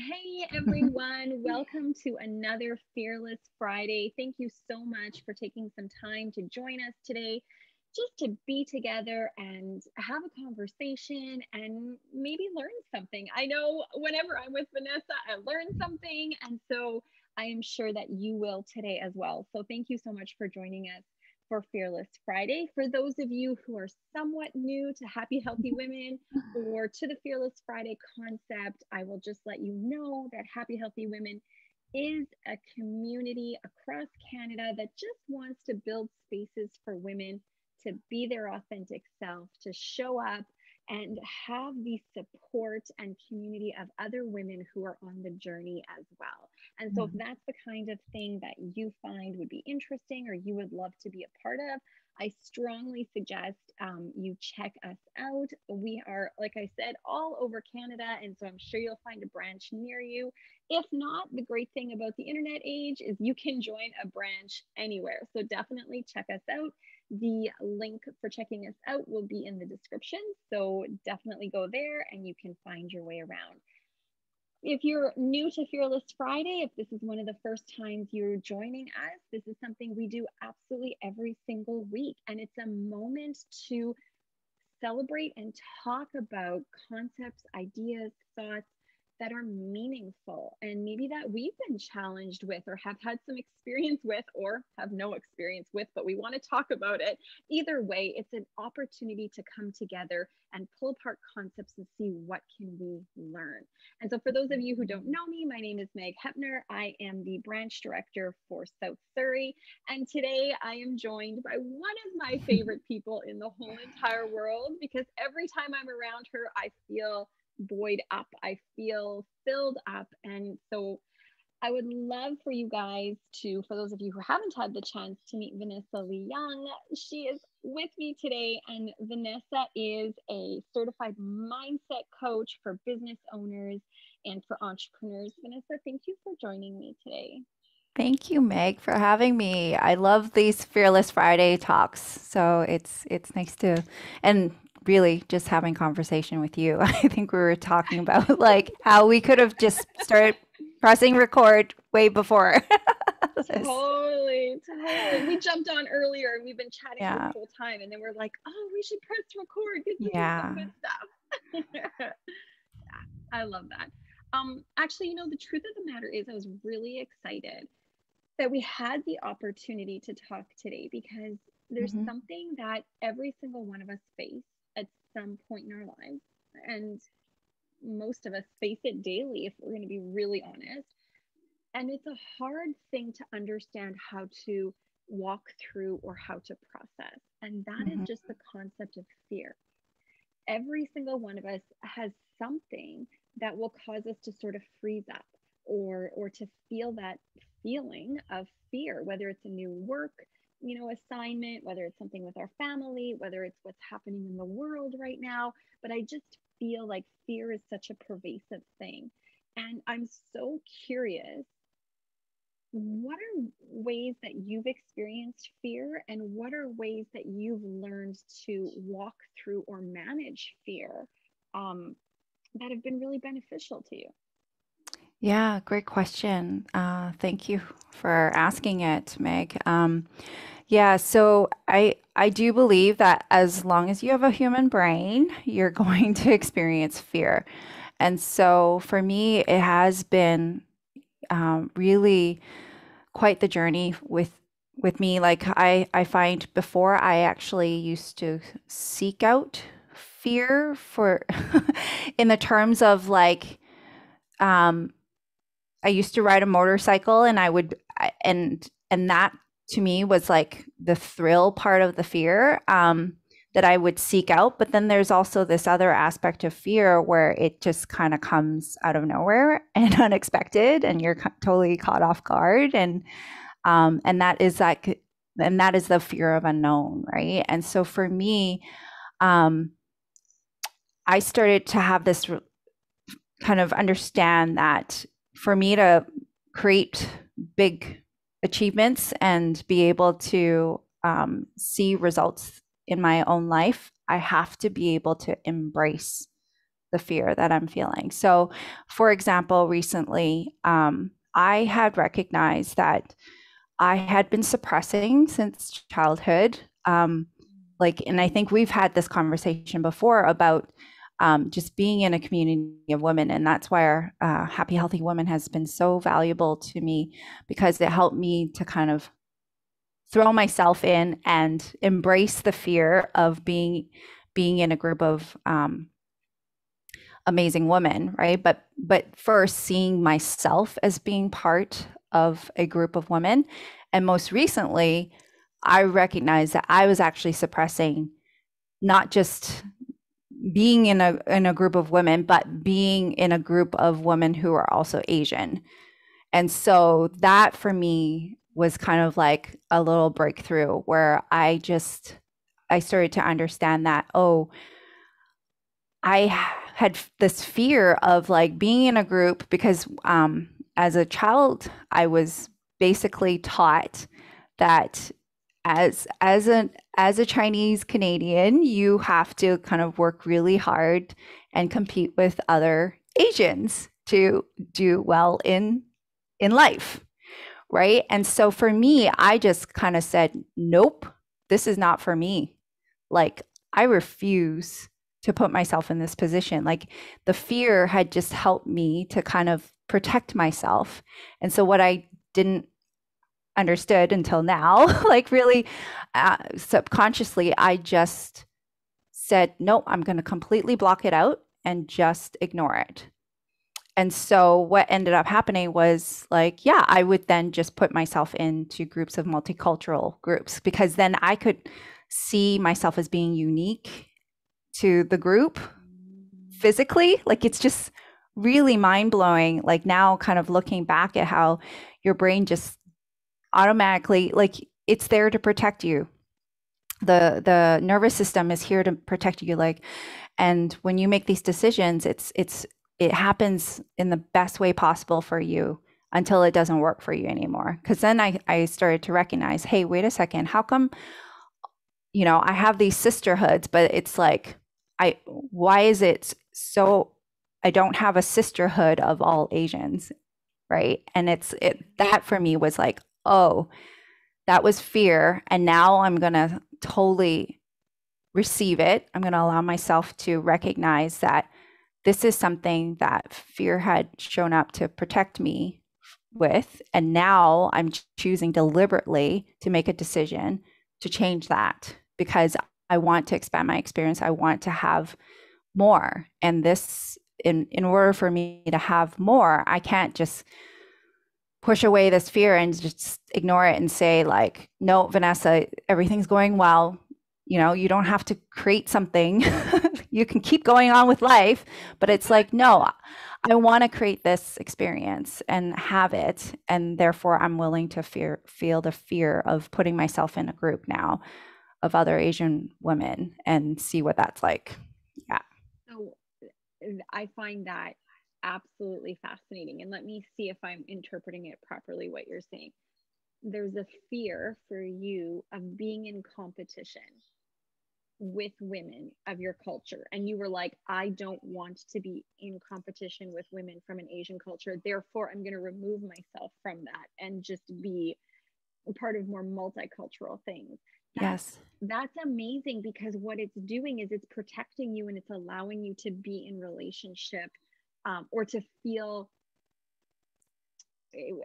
Hey everyone, welcome to another Fearless Friday. Thank you so much for taking some time to join us today, just to be together and have a conversation and maybe learn something. I know whenever I'm with Vanessa, I learn something, and so I am sure that you will today as well. So thank you so much for joining us for Fearless Friday. For those of you who are somewhat new to Happy Healthy Women, or to the Fearless Friday concept, I will just let you know that Happy Healthy Women is a community across Canada that just wants to build spaces for women to be their authentic self, to show up and have the support and community of other women who are on the journey as well. And so, if that's the kind of thing that you find would be interesting or you would love to be a part of, I strongly suggest you check us out. We are, like I said, all over Canada, and so I'm sure you'll find a branch near you. If not, the great thing about the internet age is you can join a branch anywhere. So definitely check us out. The link for checking us out will be in the description. So definitely go there and you can find your way around. If you're new to Fearless Friday, if this is one of the first times you're joining us, this is something we do absolutely every single week. And it's a moment to celebrate and talk about concepts, ideas, thoughts that are meaningful and maybe that we've been challenged with or have had some experience with or have no experience with, but we want to talk about it. Either way, it's an opportunity to come together and pull apart concepts and see what can we learn. And so for those of you who don't know me, my name is Meg Hepner. I am the branch director for South Surrey. And today I am joined by one of my favorite people in the whole entire world, because every time I'm around her, I feel buoyed up. I feel filled up. And so I would love for you guys to, for those of you who haven't had the chance to meet Vanessa Leung, she is with me today. And Vanessa is a certified mindset coach for business owners and for entrepreneurs. Vanessa, thank you for joining me today. Thank you, Meg, for having me. I love these Fearless Friday talks. So it's nice to and really just having conversation with you. I think we were talking about like how we could have just started pressing record way before this. Totally. We jumped on earlier and we've been chatting this Yeah. whole time. And then we're like, oh, we should press record because this is some Yeah. good stuff. I love that. Actually, the truth of the matter is, I was really excited that we had the opportunity to talk today because there's Hmm. something that every single one of us face at some point in our lives. And most of us face it daily if we're going to be really honest. And it's a hard thing to understand how to walk through or how to process. And that is Hmm. just the concept of fear. Every single one of us has something that will cause us to sort of freeze up or to feel that feeling of fear, whether it's a new work assignment, whether it's something with our family, whether it's what's happening in the world right now. But I just feel like fear is such a pervasive thing. And I'm so curious, what are ways that you've experienced fear, and what are ways that you've learned to walk through or manage fear, um, that have been really beneficial to you? Yeah, great question. Thank you for asking it, Meg. Yeah, so I do believe that as long as you have a human brain, you're going to experience fear. And so for me, it has been really quite the journey with me. Like I find before I actually used to seek out fear for in the terms of like um, I used to ride a motorcycle and and that to me was like the thrill part of the fear that I would seek out. But then there's also this other aspect of fear where it just kind of comes out of nowhere and unexpected, and you're totally caught off guard, and that is like, and that is the fear of unknown, right? And so for me, um, I started to have this kind of understand that for me to create big achievements and be able to see results in my own life, I have to be able to embrace the fear that I'm feeling. So, for example, recently, I had recognized that I had been suppressing since childhood. And I think we've had this conversation before about just being in a community of women. And that's why our Happy Healthy Woman has been so valuable to me, because it helped me to kind of throw myself in and embrace the fear of being in a group of amazing women, right? But first seeing myself as being part of a group of women. And most recently, I recognized that I was actually suppressing not just being in a group of women, but being in a group of women who are also Asian. And so that for me was kind of like a little breakthrough where I started to understand that, oh, I had this fear of like being in a group because as a child, I was basically taught that as a Chinese Canadian, you have to kind of work really hard and compete with other Asians to do well in life, right? And so for me, I just kind of said, nope, this is not for me. Like, I refuse to put myself in this position. Like, the fear had just helped me to kind of protect myself. And so what I didn't understood until now, like really subconsciously, I just said, no, I'm going to completely block it out and just ignore it. And so what ended up happening was like, yeah, I would then just put myself into groups of multicultural groups, because then I could see myself as being unique to the group physically. Like, it's just really mind blowing. Like, now kind of looking back at how your brain just automatically, like, it's there to protect you. The nervous system is here to protect you. Like, and when you make these decisions, it happens in the best way possible for you until it doesn't work for you anymore. Because then I started to recognize, hey, wait a second, how come, I have these sisterhoods, but it's like, why is it so I don't have a sisterhood of all Asians, right? And that for me was like, oh, that was fear. And now I'm going to totally receive it. I'm going to allow myself to recognize that this is something that fear had shown up to protect me with. And now I'm choosing deliberately to make a decision to change that, because I want to expand my experience. I want to have more. And this, in order for me to have more, I can't just push away this fear and just ignore it and say like, no, Vanessa, everything's going well. You don't have to create something. You can keep going on with life. But it's like, no, I want to create this experience and have it. And therefore, I'm willing to feel the fear of putting myself in a group now of other Asian women and see what that's like. Yeah. So I find that absolutely fascinating. And let me see if I'm interpreting it properly, what you're saying. There's a fear for you of being in competition with women of your culture. And you were like, I don't want to be in competition with women from an Asian culture. Therefore, I'm going to remove myself from that and just be part of more multicultural things. Yes. That's amazing, because what it's doing is it's protecting you and it's allowing you to be in relationship or to feel,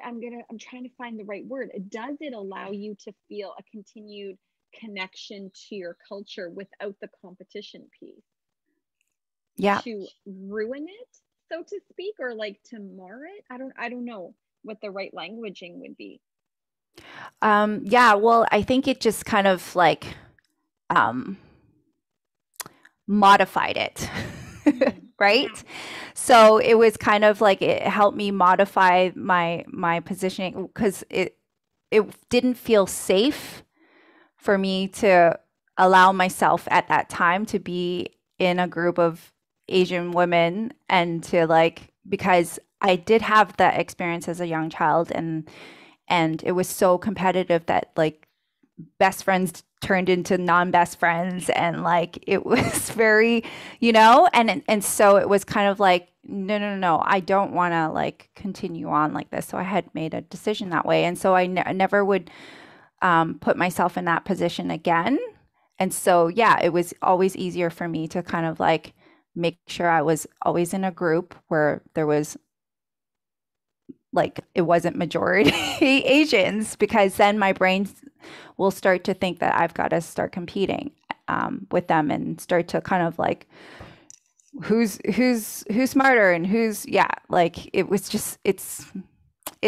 I'm trying to find the right word. Does it allow you to feel a continued connection to your culture without the competition piece? Yeah. To ruin it, so to speak, or like to mar it? I don't know what the right languaging would be. Yeah, well, I think it just kind of like modified it, right? Yeah. So it was kind of like it helped me modify my positioning, because it didn't feel safe for me to allow myself at that time to be in a group of Asian women, and to like, because I did have that experience as a young child, and it was so competitive that like best friends turned into non-best friends, and like it was very, you know, and so it was kind of like, no, no, no, no, I don't want to like continue on like this. So I had made a decision that way, and so I never would put myself in that position again. And so yeah, it was always easier for me to kind of like make sure I was always in a group where there was like it wasn't majority Asians, because then my brain will start to think that I've got to start competing with them, and start to kind of like who's smarter and who's, yeah, like it was just it's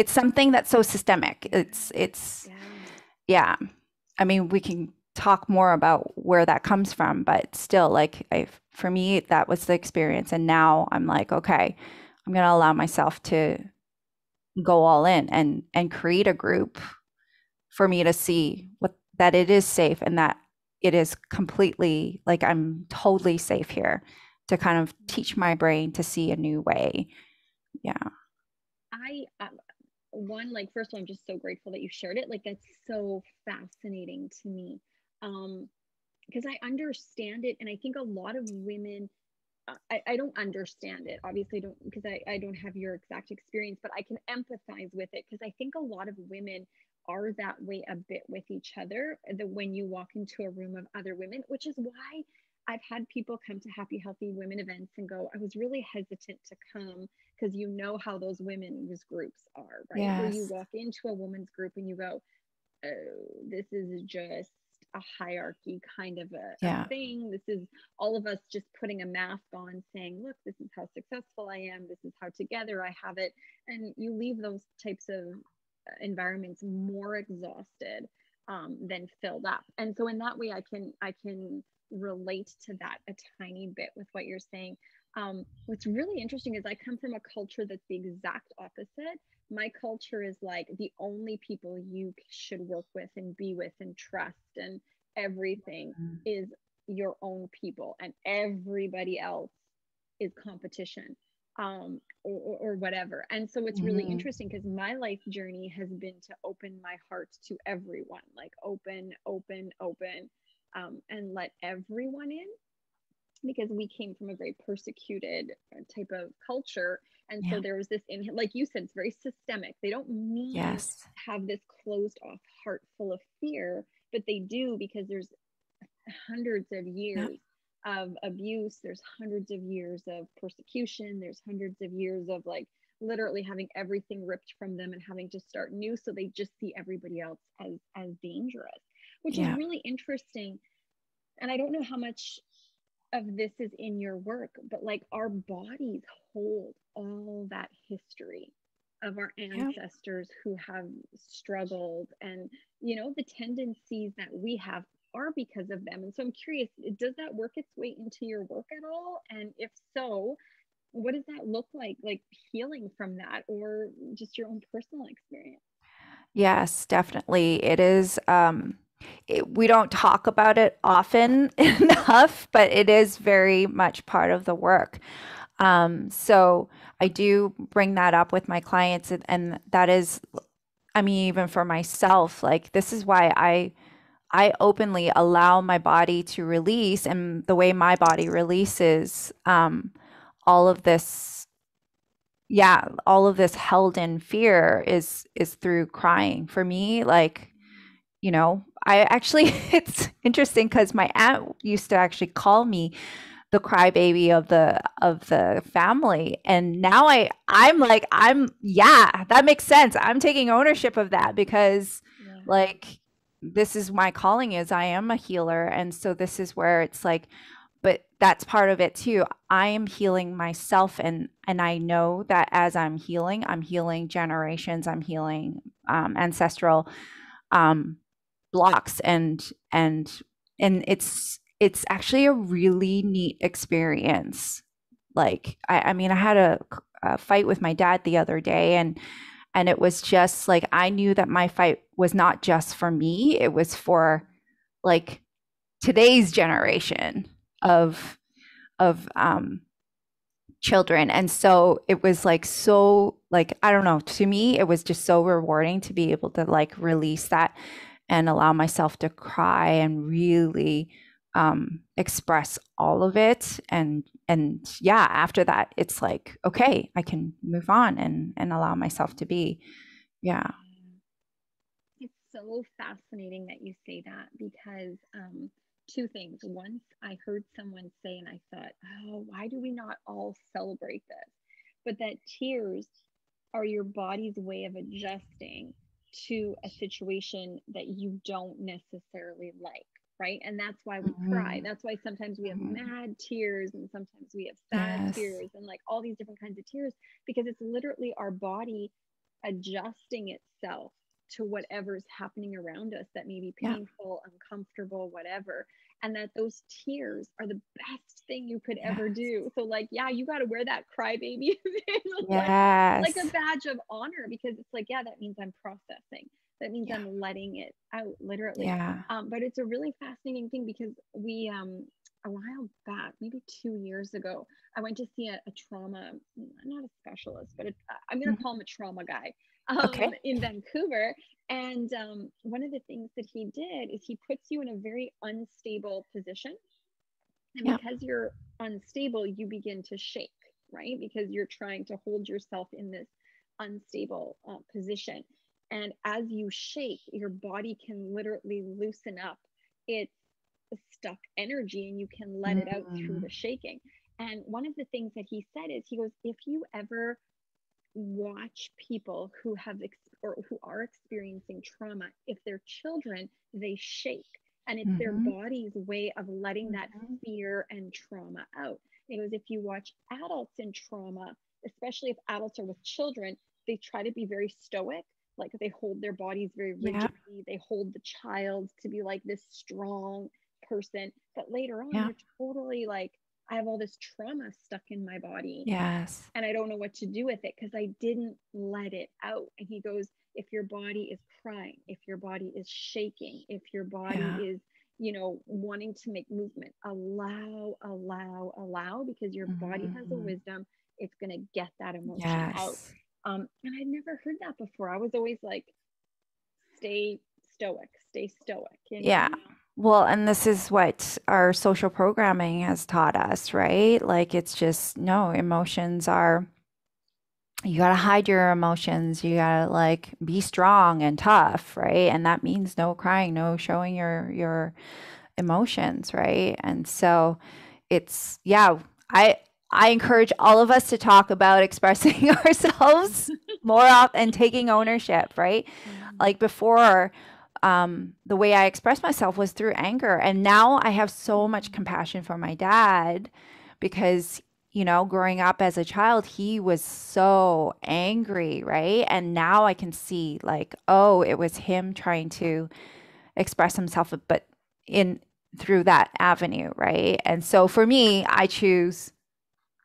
something that's so systemic. It's Yeah. yeah. I mean, we can talk more about where that comes from, but still, like I, for me, that was the experience, and now I'm like, okay, I'm gonna allow myself to go all in and create a group for me to see what that it is safe, and that it is completely like I'm totally safe here to kind of teach my brain to see a new way. Yeah. I one, like, first of all, I'm just so grateful that you shared it. Like, that's so fascinating to me. Um, because I understand it, and I think a lot of women, I don't understand it. Obviously, I don't, because I don't have your exact experience, but I can empathize with it because I think a lot of women are that way a bit with each other. That when you walk into a room of other women, which is why I've had people come to Happy Healthy Women events and go, I was really hesitant to come because you know how those women's groups are, right? Where you Yes. walk into a woman's group and you go, oh, this is just a hierarchy kind of a Yeah. thing. This is all of us just putting a mask on saying, look, this is how successful I am. This is how together I have it. And you leave those types of environments more exhausted than filled up. And so in that way, I can relate to that a tiny bit with what you're saying. What's really interesting is I come from a culture that's the exact opposite. My culture is like the only people you should work with and be with and trust and everything is your own people, and everybody else is competition, or whatever. And so it's really Mm-hmm. interesting because my life journey has been to open my heart to everyone, like open, open, open, and let everyone in, because we came from a very persecuted type of culture. And so Yeah. there was this, in like you said, it's very systemic. They don't mean Yes. have this closed off heart full of fear, but they do, because there's hundreds of Yeah. years of abuse, there's hundreds of years of persecution, there's hundreds of years of like literally having everything ripped from them and having to start new, so they just see everybody else as dangerous, which is Yeah. really interesting. And I don't know how much of this is in your work, but like our bodies hold all that history of our Yeah. ancestors who have struggled, and the tendencies that we have are because of them. And so I'm curious, does that work its way into your work at all? And if so, what does that look like healing from that, or just your own personal experience? Yes, definitely. It is, we don't talk about it often enough, but it is very much part of the work. So I do bring that up with my clients, and that is, I mean, even for myself, like this is why I openly allow my body to release, and the way my body releases all of this, yeah, all of this held in fear is through crying. For me, like, you know, I actually it's interesting because my aunt used to actually call me the crybaby of the family, and now I'm like, I'm, yeah, that makes sense. I'm taking ownership of that, because Yeah. like this is my calling, is I am a healer, and so this is where it's like, but that's part of it too. I am healing myself, and I know that as I'm healing generations, I'm healing ancestral um, blocks, and it's actually a really neat experience. Like I mean, I had a fight with my dad the other day, and it was just like I knew that my fight was not just for me; it was for like today's generation of of children. And so it was like, so like, I don't know, to me it was just so rewarding to be able to like release that, and allow myself to cry and really express all of it. And yeah, after that, it's like, okay, I can move on and allow myself to be. Yeah. It's so fascinating that you say that because two things. Once I heard someone say, and I thought, oh, why do we not all celebrate this? But that tears are your body's way of adjusting to a situation that you don't necessarily like, right? And that's why we cry. Mm-hmm. That's why sometimes we have Mm-hmm. mad tears and sometimes we have sad Yes. tears and like all these different kinds of tears because it's literally our body adjusting itself to whatever's happening around us that may be Yeah. painful, uncomfortable, whatever. And that those tears are the best thing you could ever Yes. do. So, like, yeah, you got to wear that crybaby like a Yes. badge of honor because it's like, yeah, that means I'm processing. That means Yeah. I'm letting it out, literally. Yeah. But it's a really fascinating thing because we a while back, maybe 2 years ago, I went to see a trauma, not a specialist, but I'm gonna Mhm. call him a trauma guy Okay. in Vancouver. And one of the things that he did is he puts you in a very unstable position. And Yeah. because you're unstable, you begin to shake, right? Because you're trying to hold yourself in this unstable position. And as you shake, your body can literally loosen up its stuck energy and you can let it out through Mm. the shaking. And one of the things that he said is, he goes, if you ever watch people who have or who are experiencing trauma, if they're children, they shake, and it's their Mhm. body's way of letting that Mhm. fear and trauma out. It goes, if you watch adults in trauma, especially if adults are with children, they try to be very stoic, like they hold their bodies very Yeah. rigidly, they hold the child to be like this strong person, but later on Yeah. they're totally like, I have all this trauma stuck in my body Yes. and I don't know what to do with it because I didn't let it out. And he goes, if your body is crying, if your body is shaking, if your body Yeah. is, wanting to make movement, allow, because your body has a Mhm. wisdom. It's going to get that emotion out. Yes. And I'd never heard that before. I was always like, stay stay stoic, Yeah. Well, and this is what our social programming has taught us, right? Like it's just no, emotions are you gotta hide your emotions. You gotta like be strong and tough, right? And that means no crying, no showing your emotions, right? And so it's yeah, I I encourage all of us to talk about expressing ourselves more often and taking ownership, right? Mm. Like before, the way I expressed myself was through anger, and now I have so much compassion for my dad because growing up as a child, he was so angry, right? And now I can see like, oh, it was him trying to express himself, but in through that avenue, right? And so for me, I choose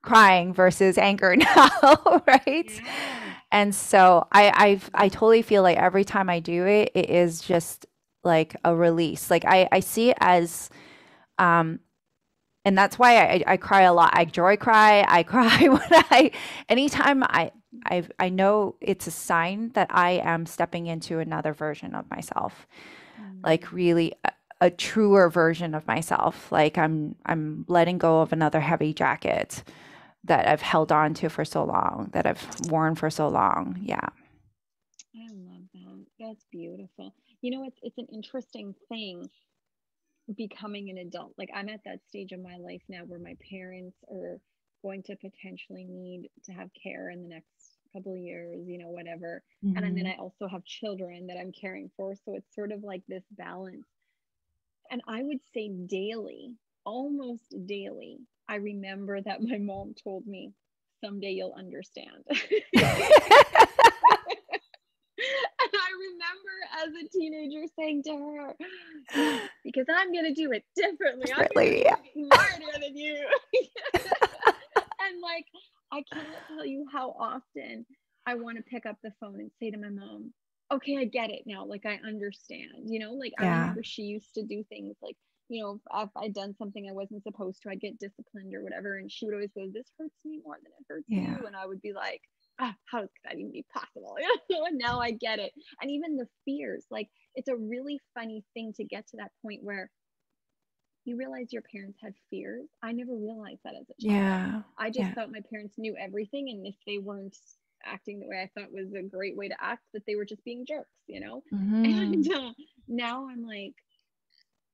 crying versus anger now, right? Yeah. And so I totally feel like every time I do it, it is just like a release. Like I see it as um and that's why I cry a lot. I joy cry. I cry when anytime I know it's a sign that I am stepping into another version of myself, like Mm. really a truer version of myself. Like I'm letting go of another heavy jacket that I've held on to for so long, that I've worn for so long. Yeah. I love that. That's beautiful. It's an interesting thing becoming an adult. Like I'm at that stage of my life now where my parents are going to potentially need to have care in the next couple of years, whatever. And then Hmm. I also have children that I'm caring for. So it's sort of like this balance. And I would say daily, almost daily, I remember that my mom told me, someday you'll understand. And I remember as a teenager saying to her, no, because I'm going to do it differently. I'm going to Differently. be Yeah. smarter than you. And like, I cannot tell you how often I want to pick up the phone and say to my mom, okay, I get it now. Like, I understand, like I Yeah. remember she used to do things like, if I'd done something I wasn't supposed to, I'd get disciplined or whatever. And she would always go, this hurts me more than it hurts Yeah. you. And I would be like, how could that even be possible? And now I get it. And even the fears, like it's a really funny thing to get to that point where you realize your parents had fears. I never realized that as a child. Yeah. I just Yeah. thought my parents knew everything, and if they weren't acting the way I thought was a great way to act, that they were just being jerks, you know? Hmm. And now I'm like,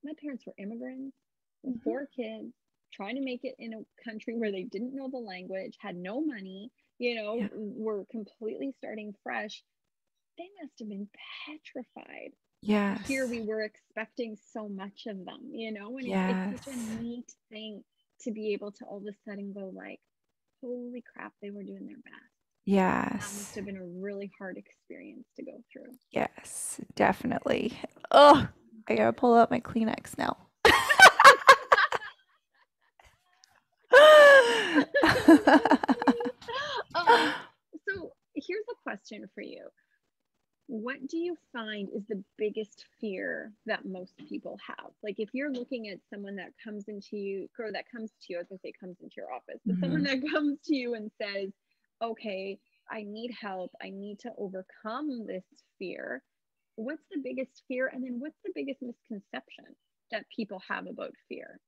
my parents were immigrants with Hmm. 4 kids, trying to make it in a country where they didn't know the language, had no money, Yeah. were completely starting fresh. They must have been petrified. Here Yes. we were expecting so much of them, and it's such a Yes. neat thing to be able to all of a sudden go like, holy crap, they were doing their best. That must Yes. have been a really hard experience to go through. Yes. Definitely. Oh, I gotta pull out my Kleenex now. That was funny. So here's a question for you. What do you find is the biggest fear that most people have? Like if you're looking at someone that comes into you, or that comes to you, I was gonna say comes into your office, but someone Mhm. that comes to you and says, okay, I need help, I need to overcome this fear. What's the biggest fear? And then what's the biggest misconception that people have about fear?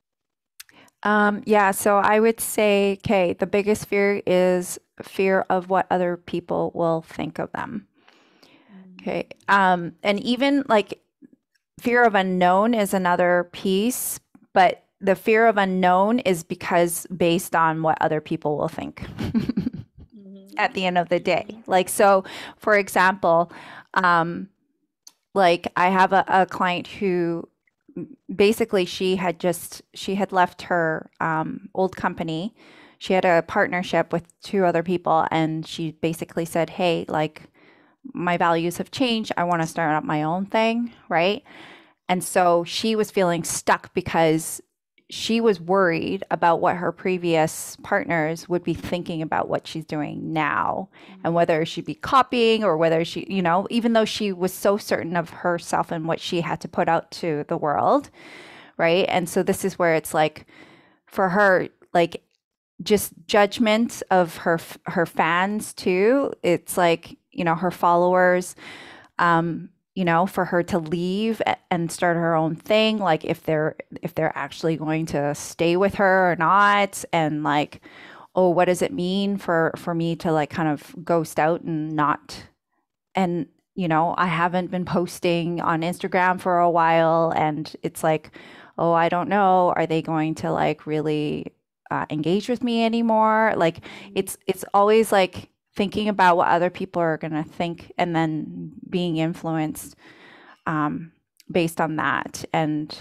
Yeah, so I would say, okay, the biggest fear is fear of what other people will think of them. Okay. Mm, And even like fear of unknown is another piece, but the fear of unknown is because based on what other people will think mm-hmm, at the end of the mm-hmm, day. Like, so for example, um, like I have a client who basically she had left her old company. She had a partnership with two other people, and she basically said, "Hey, like my values have changed. I want to start up my own thing, right?" And so she was feeling stuck because she was worried about what her previous partners would be thinking about what she's doing now and mm-hmm, whether she'd be copying or whether she, even though she was so certain of herself and what she had to put out to the world, right? And so this is where it's like for her, like just judgment of her fans too. It's like, her followers, for her to leave and start her own thing, like if they're actually going to stay with her or not, and like, oh, what does it mean for me to like kind of ghost out and not, and I haven't been posting on Instagram for a while, and it's like, oh, I don't know, are they going to like really engage with me anymore? Like mm-hmm. it's always like thinking about what other people are going to think and then being influenced um, based on that. And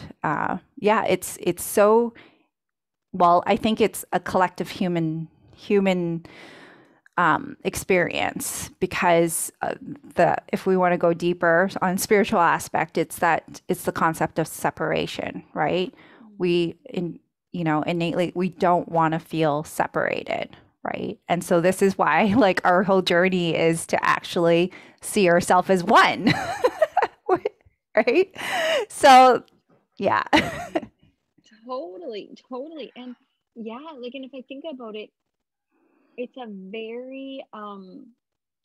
yeah, it's so, well, I think it's a collective human experience because the if we want to go deeper on spiritual aspect, it's the concept of separation, right? Mm-hmm. We in innately we don't want to feel separated, right? And so this is why like our whole journey is to actually see ourselves as one, right? So yeah. Totally, totally. And yeah, like, and if I think about it, it's a very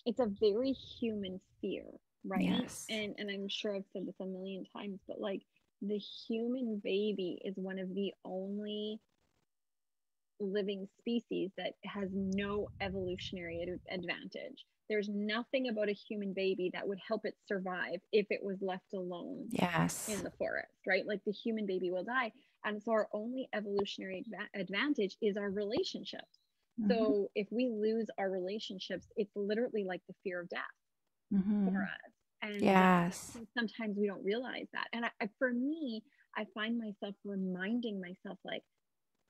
it's a very human fear, right? Yes. And I'm sure I've said this a million times, but like the human baby is one of the only living species that has no evolutionary advantage. There's nothing about a human baby that would help it survive if it was left alone in Yes. the forest, right? Like the human baby will die. And so our only evolutionary advantage is our relationships. Hmm. So if we lose our relationships, it's literally like the fear of death for Hmm. us. And I Yes. think sometimes we don't realize that. And for me, I find myself reminding myself, like,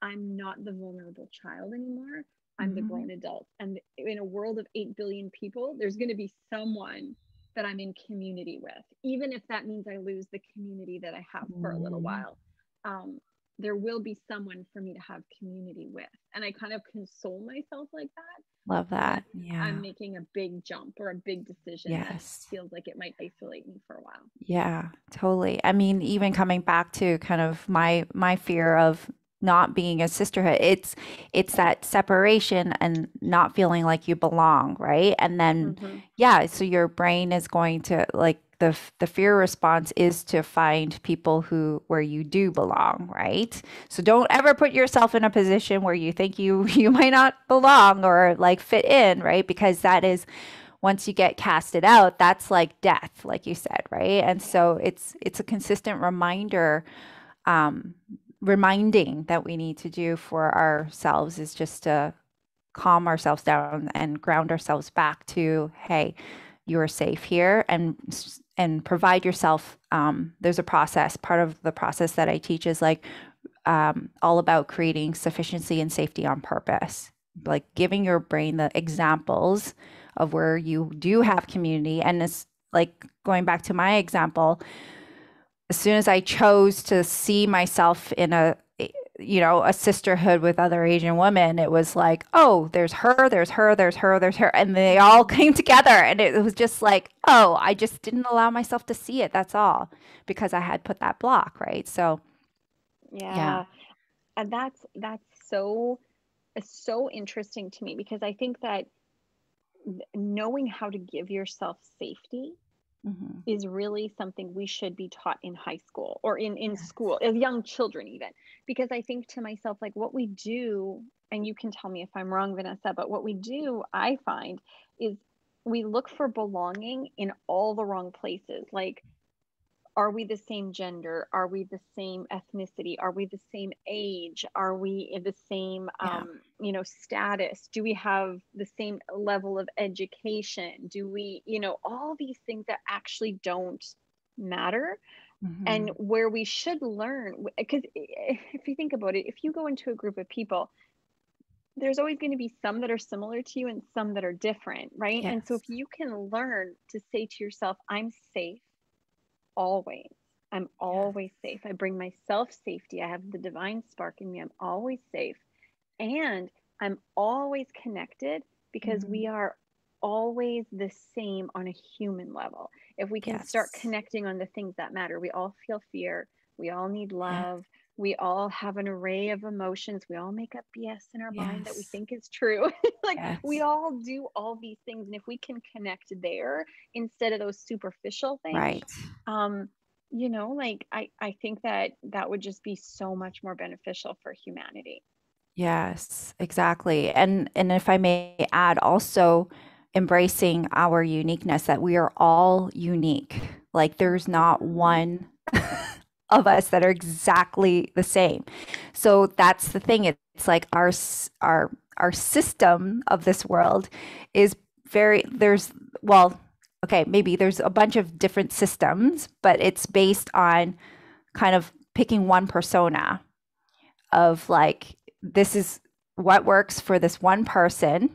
I'm not the vulnerable child anymore. I'm the Hmm. grown adult. And in a world of 8 billion people, there's going to be someone that I'm in community with, even if that means I lose the community that I have for a little Hmm. while. Um, there will be someone for me to have community with. And I kind of console myself like that Love when that. Yeah. I'm making a big jump or a big decision that Yes. feels like it might isolate me for a while. Yeah, totally. I mean, even coming back to kind of my fear of not being a sisterhood. It's that separation and not feeling like you belong, right? And then Mm-hmm. yeah, so your brain is going to like the fear response is to find people who where you do belong, right? So don't ever put yourself in a position where you think you might not belong or like fit in, right? Because that is once you get casted out, that's like death, like you said, right? And so it's a consistent reminder, um, reminding that we need to do for ourselves is just to calm ourselves down and ground ourselves back to, hey, you're safe here, and provide yourself. There's a process. Part of the process that I teach is like all about creating sufficiency and safety on purpose, like giving your brain the examples of where you do have community. And it's like going back to my example, as soon as I chose to see myself in a sisterhood with other Asian women, it was like, oh, there's her, there's her, there's her, there's her. And they all came together. And it was just like, oh, I just didn't allow myself to see it. That's all because I had put that block, right? So, yeah. Yeah. And that's so it's so interesting to me because I think that knowing how to give yourself safety Hmm. is really something we should be taught in high school or in Yes. school as young children even, because I think to myself like what we do, and you can tell me if I'm wrong, Vanessa, but what we do I find is we look for belonging in all the wrong places. Like, are we the same gender? Are we the same ethnicity? Are we the same age? Are we in the same, Yeah. status? Do we have the same level of education? Do we, all these things that actually don't matter, and Hmm. where we should learn, because if you think about it, if you go into a group of people, there's always going to be some that are similar to you and some that are different, right? And so if Yes. you can learn to say to yourself, I'm safe always. I'm Yes. always safe. I bring myself safety. I have the divine spark in me. I'm always safe. And I'm always connected because Hmm. we are always the same on a human level. If we can start Yes. connecting on the things that matter, we all feel fear. We all need Yeah. love. We all have an array of emotions. We all make up BS in our mind that we Yes. think is true. Like, we Yes. all do all these things. And if we can connect there instead of those superficial things, Right. um, like I think that that would just be so much more beneficial for humanity. Yes, exactly. And if I may add also embracing our uniqueness, that we are all unique. Like there's not Mhm. one of us that are exactly the same. So that's the thing. It's like our system of this world is very there's well, okay, maybe there's a bunch of different systems, but it's based on kind of picking one persona of like this is what works for this one person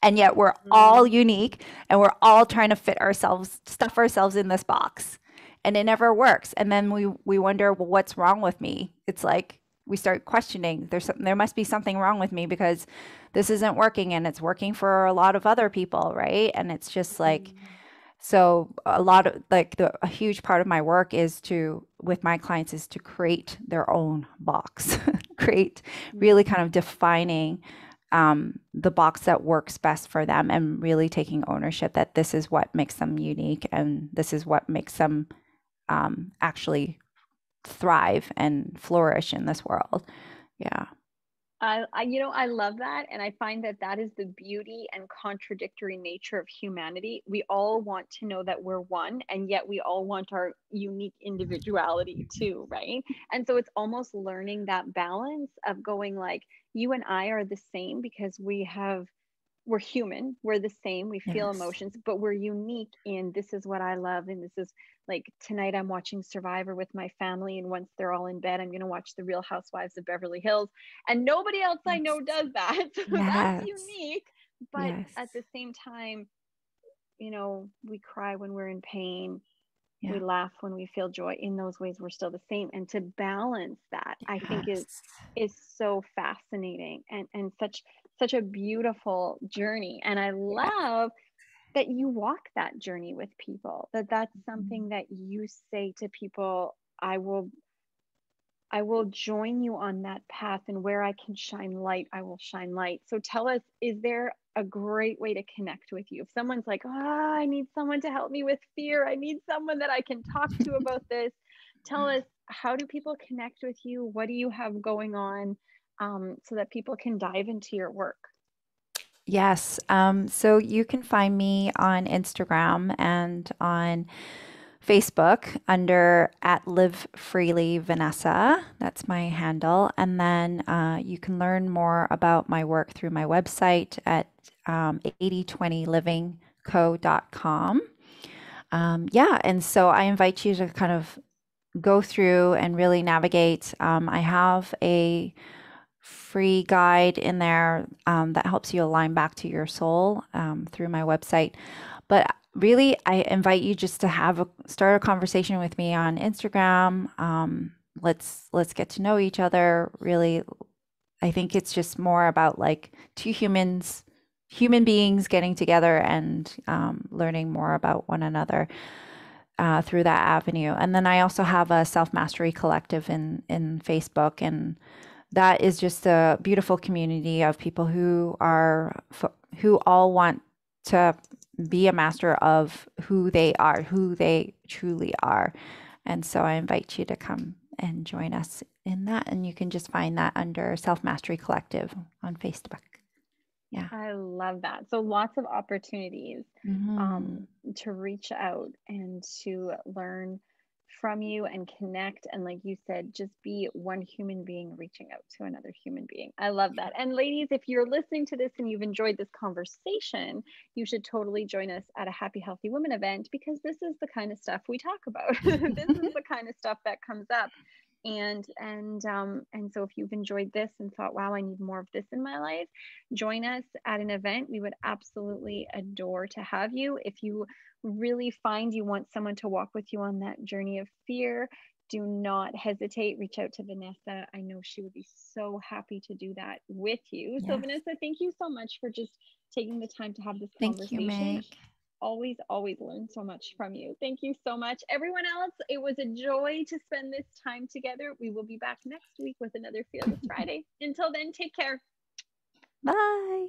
and yet we're all Mhm. unique and we're all trying to fit ourselves stuff ourselves in this box and it never works and then we wonder, well, what's wrong with me? It's like we start questioning there must be something wrong with me because this isn't working and it's working for a lot of other people, right? And it's just like Mhm. so a lot of like a huge part of my work is to with my clients is to create their own box, create really kind of defining the box that works best for them and really taking ownership that this is what makes them unique and this is what makes them actually thrive and flourish in this world. Yeah. I love that, and I find that that is the beauty and contradictory nature of humanity. We all want to know that we're one, and yet we all want our unique individuality too, right? And so it's almost learning that balance of going like, you and I are the same because we're human, we're the same, we feel Yes. emotions, but we're unique in this is what I love, and this is like tonight I'm watching Survivor with my family, and once they're all in bed I'm going to watch the Real Housewives of Beverly Hills, and nobody else I Yes. know does that. So that's Yes. unique, but Yes. at the same time, we cry when we're in pain, we Yeah. laugh when we feel joy. In those ways we're still the same, and to balance that I think is Yes. is so fascinating, and such a beautiful journey. And I Yeah. love that you walk that journey with people, that's Mhm. something that you say to people, I will join you on that path, and where I can shine light, I will shine light. So tell us, is there a great way to connect with you? If someone's like, I need someone to help me with fear, I need someone that I can talk to about this. Tell us, how do people connect with you? What do you have going on, so that people can dive into your work? Yes. So you can find me on Instagram and on Facebook under at Live Freely Vanessa. That's my handle. And then you can learn more about my work through my website at 8020livingco.com. Yeah. And so I invite you to kind of go through and really navigate. I have a free guide in there that helps you align back to your soul through my website. But really, I invite you just to start a conversation with me on Instagram. Let's get to know each other. Really, I think it's just more about like two human beings getting together and learning more about one another through that avenue. And then I also have a self mastery collective in Facebook, and that is just a beautiful community of people who all want to be a master of who they are, who they truly are. And so I invite you to come and join us in that. And you can just find that under Self Mastery Collective on Facebook. Yeah. I love that. So lots of opportunities Mm-hmm. to reach out and to learn from you and connect. And like you said, just be one human being reaching out to another human being. I love that. And ladies, if you're listening to this and you've enjoyed this conversation, you should totally join us at a Happy Healthy Woman event, because this is the kind of stuff we talk about. This is the kind of stuff that comes up. And so if you've enjoyed this and thought, wow, I need more of this in my life, join us at an event. We would absolutely adore to have you. If you really find you want someone to walk with you on that journey of fear, do not hesitate. Reach out to Vanessa. I know she would be so happy to do that with you. So Yes. Vanessa, thank you so much for just taking the time to have this Thank you, conversation. Meg. Always learn so much from you. Thank you so much. Everyone else, it was a joy to spend this time together. We will be back next week with another Fearless Friday. Until then, take care. Bye.